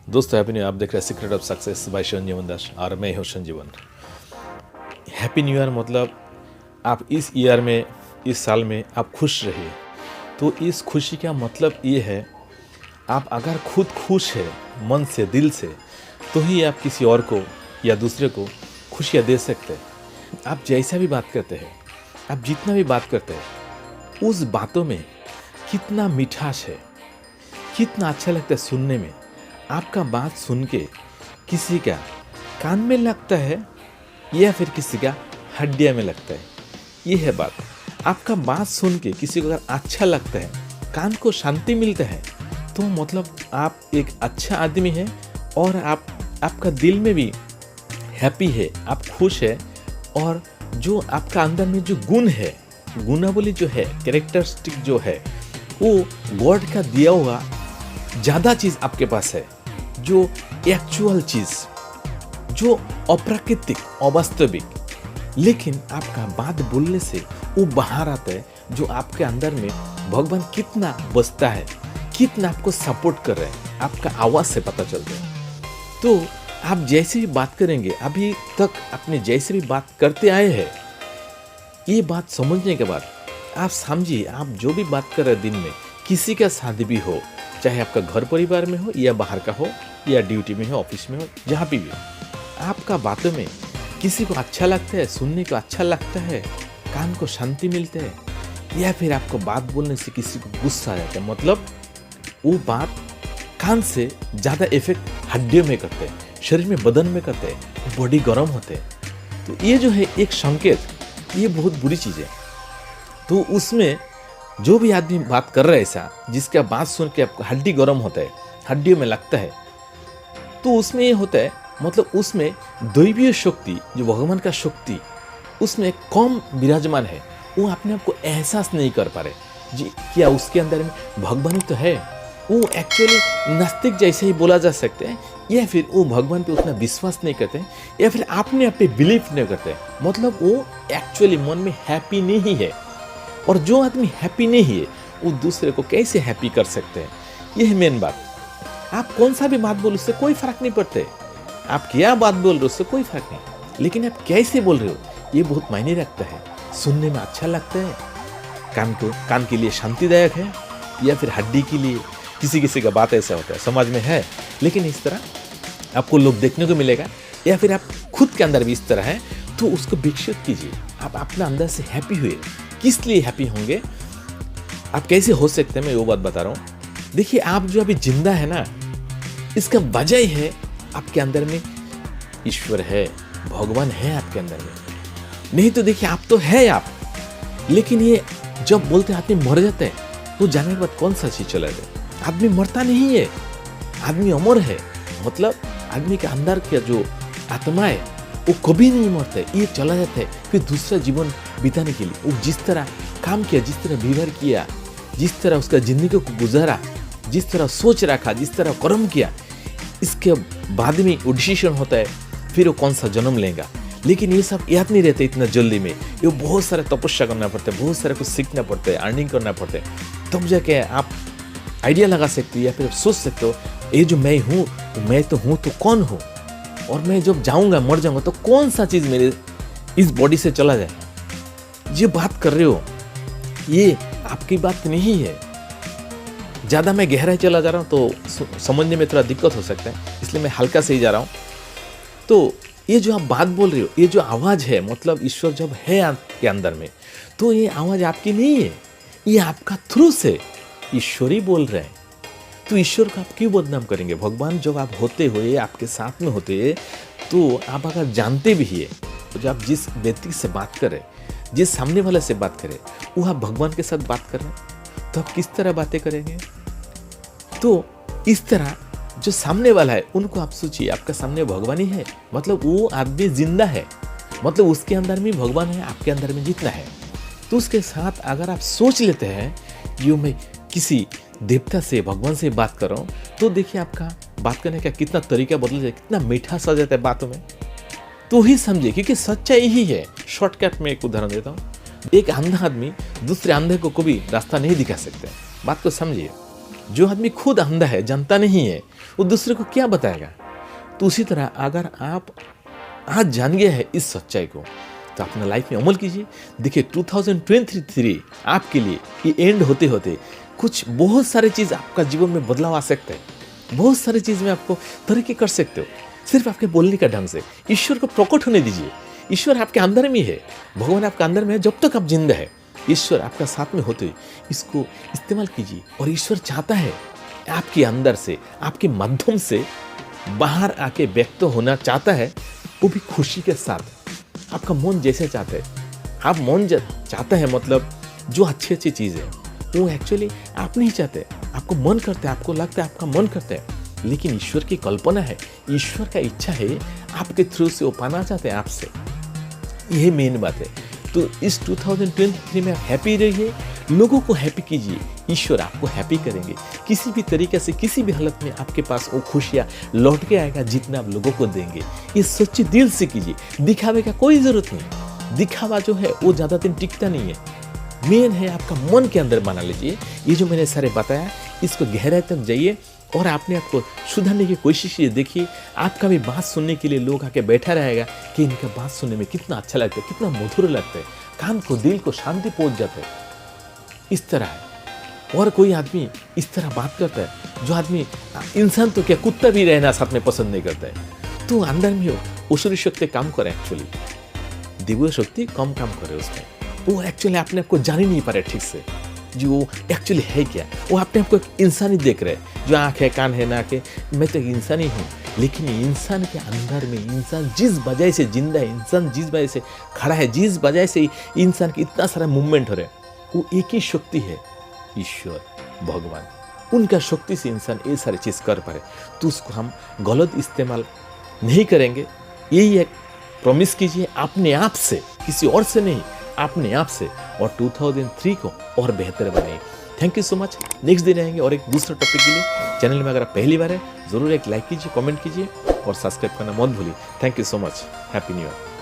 दोस्तों happy new year. आप देख रहे हैं सीक्रेट ऑफ सक्सेस बाय संजीवन दास और मैं हूँ संजीवन। हैप्पी न्यू ईयर मतलब आप इस ईयर में, इस साल में आप खुश रहिए। तो इस खुशी का मतलब ये है, आप अगर खुद खुश है मन से, दिल से, तो ही आप किसी और को या दूसरे को खुशियाँ दे सकते हैं। आप जैसा भी बात करते हैं, आप जितना भी बात करते हैं, उस बातों में कितना मिठास है, कितना अच्छा लगता है सुनने में। आपका बात सुन के किसी का कान में लगता है या फिर किसी का हड्डियाँ में लगता है, ये है बात। आपका बात सुन के किसी को अगर अच्छा लगता है, कान को शांति मिलता है, तो मतलब आप एक अच्छा आदमी है और आपका दिल में भी हैप्पी है, आप खुश है। और जो आपका अंदर में जो गुण है, गुणावली जो है, कैरेक्टरिस्टिक जो है, वो गॉड का दिया हुआ ज़्यादा चीज़ आपके पास है, जो एक्चुअल चीज़, जो अप्राकृतिक, अवास्तविक, लेकिन आपका बात बोलने से वो बाहर आता है, जो आपके अंदर में भगवान कितना बसता है, कितना आपको सपोर्ट कर रहे हैं, आपका आवाज़ से पता चलता है। तो आप जैसे भी बात करेंगे, अभी तक अपने जैसे भी बात करते आए हैं, ये बात समझने के बाद आप समझिए, आप जो भी बात कर रहे हैं दिन में, किसी का साथ भी हो, चाहे आपका घर परिवार में हो या बाहर का हो या ड्यूटी में हो, ऑफिस में हो, जहाँ भी हो, आपका बातों में किसी को अच्छा लगता है, सुनने को अच्छा लगता है, कान को शांति मिलता है, या फिर आपको बात बोलने से किसी को गुस्सा आ जाता है, मतलब वो बात कान से ज़्यादा इफेक्ट हड्डियों में करते हैं, शरीर में, बदन में करते हैं, बॉडी गर्म होते हैं। तो ये जो है एक संकेत, ये बहुत बुरी चीज़ है। तो उसमें जो भी आदमी बात कर रहा है ऐसा, जिसका बात सुन के आपको हड्डी गर्म होता है, हड्डियों में लगता है, तो उसमें ये होता है, मतलब उसमें दैवीय शक्ति, जो भगवान का शक्ति, उसमें कम विराजमान है। वो अपने आप को एहसास नहीं कर पा रहे जी, क्या उसके अंदर में भगवान तो है। वो एक्चुअली नास्तिक जैसे ही बोला जा सकते हैं, या फिर वो भगवान पे उतना विश्वास नहीं करते, या फिर अपने आप पे बिलीव नहीं करते, मतलब वो एक्चुअली मन में हैप्पी नहीं है। और जो आदमी हैप्पी नहीं है, वो दूसरे को कैसे हैप्पी कर सकते हैं, यह मेन बात। आप कौन सा भी बात बोलो, उससे कोई फर्क नहीं पड़ते। आप क्या बात बोल रहे हो, उससे कोई फर्क नहीं, लेकिन आप कैसे बोल रहे हो, ये बहुत मायने रखता है। सुनने में अच्छा लगता है, कान के लिए शांतिदायक है, या फिर हड्डी के लिए। किसी किसी का बात ऐसा होता है, समाज में है, लेकिन इस तरह आपको लोग देखने को मिलेगा, या फिर आप खुद के अंदर भी इस तरह है, तो उसको विकसित कीजिए। आप अपना अंदर से हैप्पी हुए। किस लिए हैप्पी होंगे, आप कैसे हो सकते हैं, मैं वो बात बता रहा हूँ। देखिए, आप जो अभी जिंदा है ना, इसका वजह ही है आपके अंदर में ईश्वर है, भगवान है आपके अंदर में। नहीं तो देखिए, आप तो है आप, लेकिन ये जब बोलते आदमी मर जाते हैं, तो जाने के बाद कौन सा चीज चला जाए। आदमी मरता नहीं है, आदमी अमर है, मतलब आदमी के अंदर का जो आत्मा है वो कभी नहीं मरता है, ये चला जाता है फिर दूसरा जीवन बिताने के लिए। वो जिस तरह काम किया, जिस तरह व्यवहार किया, जिस तरह उसका जिंदगी को गुजारा, जिस तरह सोच रखा, जिस तरह कर्म किया, इसके बाद में वो डिसीजन होता है फिर वो कौन सा जन्म लेगा। लेकिन ये सब याद नहीं रहता इतना जल्दी में। ये बहुत सारा तपस्या करना पड़ता है, बहुत सारा कुछ सीखना पड़ता है, अर्निंग करना पड़ता है, तब जाके आप आइडिया लगा सकते हो, या फिर सोच सकते हो, ये जो मैं हूँ, मैं तो हूँ तो कौन हूँ, और मैं जब जाऊँगा, मर जाऊँगा, तो कौन सा चीज़ मेरे इस बॉडी से चला जाए। ये बात कर रहे हो, ये आपकी बात नहीं है। ज़्यादा मैं गहराई चला जा रहा हूँ तो समझने में थोड़ा दिक्कत हो सकता है, इसलिए मैं हल्का से ही जा रहा हूँ। तो ये जो आप बात बोल रहे हो, ये जो आवाज़ है, मतलब ईश्वर जब है आपके अंदर में, तो ये आवाज़ आपकी नहीं है, ये आपका थ्रू से ईश्वर ही बोल रहे हैं। तो ईश्वर को आप क्यों बदनाम करेंगे। भगवान जब आप होते हुए, आपके साथ में होते, तो आप अगर जानते भी है, तो जब आप जिस व्यक्ति से बात करें, जिस सामने वाले से बात करें, वो आप भगवान के साथ बात कर रहे हैं, तो आप किस तरह बातें करेंगे। तो इस तरह जो सामने वाला है, उनको आप सोचिए, आपका सामने भगवान ही है, मतलब वो आदमी जिंदा है, मतलब उसके अंदर में भगवान है, आपके अंदर में जितना है। तो उसके साथ अगर आप सोच लेते हैं, जो मैं किसी देवता से, भगवान से बात कर रहा हूँ, तो देखिए आपका बात करने का कितना तरीका बदल जाए, कितना मीठा सा जाता है बातों में। तो ही समझिए, क्योंकि सच्चाई यही है। शॉर्टकट में एक उदाहरण देता हूँ। एक अंधा आदमी दूसरे अंधे को कभी रास्ता नहीं दिखा सकते, बात को समझिए। जो आदमी खुद अंधा है, जानता नहीं है, वो दूसरे को क्या बताएगा। तो उसी तरह अगर आप आज जान गए हैं इस सच्चाई को, तो अपना लाइफ में अमल कीजिए। देखिए 2023 आपके लिए ये एंड होते होते कुछ बहुत सारे चीज़ आपका जीवन में बदलाव आ सकता है। बहुत सारी चीज़ में आपको तरक्की कर सकते हो, सिर्फ आपके बोलने का ढंग से। ईश्वर को प्रकट होने दीजिए। ईश्वर आपके अंदर में है, भगवान आपके अंदर में है। जब तक आप जिंदा है, ईश्वर आपका साथ में होते, इसको इस्तेमाल कीजिए। और ईश्वर चाहता है आपके अंदर से, आपके माध्यम से बाहर आके व्यक्त होना चाहता है, वो भी खुशी के साथ। आपका मन जैसे चाहता है, आप मन चाहता है, मतलब जो अच्छी अच्छी चीज़ है वो एक्चुअली आप नहीं चाहते, आपको मन करता है, आपको लगता है आपका मन करता है, लेकिन ईश्वर की कल्पना है, ईश्वर का इच्छा है, आपके थ्रू से वो पाना चाहते हैं आपसे। यही मेन बात है। तो इस 2023 में आप हैप्पी रहिए, लोगों को हैप्पी कीजिए, ईश्वर आपको हैप्पी करेंगे। किसी भी तरीके से, किसी भी हालत में आपके पास वो खुशियाँ लौट के आएगा जितना आप लोगों को देंगे। ये सच्चे दिल से कीजिए, दिखावे का कोई ज़रूरत नहीं। दिखावा जो है वो ज़्यादा दिन टिकता नहीं है। मेन है आपका मन के अंदर बना लीजिए। ये जो मैंने सारे बताया, इसको गहराई तक जाइए और आपने आपको सुधारने की कोशिश कीजिए। देखिए आपका भी बात सुनने के लिए लोग आके बैठा रहेगा कि इनका बात सुनने में कितना अच्छा लगता है, कितना मधुर लगता है, कान को, दिल को शांति पहुंच जाता है। इस तरह है। और कोई आदमी इस तरह बात करता है, जो आदमी इंसान तो क्या कुत्ता भी रहना साथ में पसंद नहीं करता है, तो अंदर में हो ऊश्वरी शक्ति काम करे, एक्चुअली दिव्य शक्ति कम काम करे उसमें। वो एक्चुअली अपने आप को जान ही नहीं पा रहे ठीक से, जो वो एक्चुअली है क्या। वो अपने आप को एक इंसान ही देख रहे हैं, जो आँख है, कान है, नाक है, मैं तो एक इंसान ही हूँ। लेकिन इंसान के अंदर में, इंसान जिस वजह से जिंदा है, इंसान जिस वजह से खड़ा है, जिस वजह से इंसान की इतना सारा मूवमेंट हो रहा है, वो एक ही शक्ति है, ईश्वर, भगवान। उनका शक्ति से इंसान ये सारी चीज़ कर पा रहे। तो उसको हम गलत इस्तेमाल नहीं करेंगे। यही एक प्रॉमिस कीजिए अपने आप से, किसी और से नहीं, अपने आप से, और 2003 को और बेहतर बनाइए। Thank you so much. Next दिन आएंगे और एक दूसरा टॉपिक के लिए। चैनल में अगर आप पहली बार है, ज़रूर एक लाइक कीजिए, कमेंट कीजिए और सब्सक्राइब करना मत भूलिए। Thank you so much. Happy new year.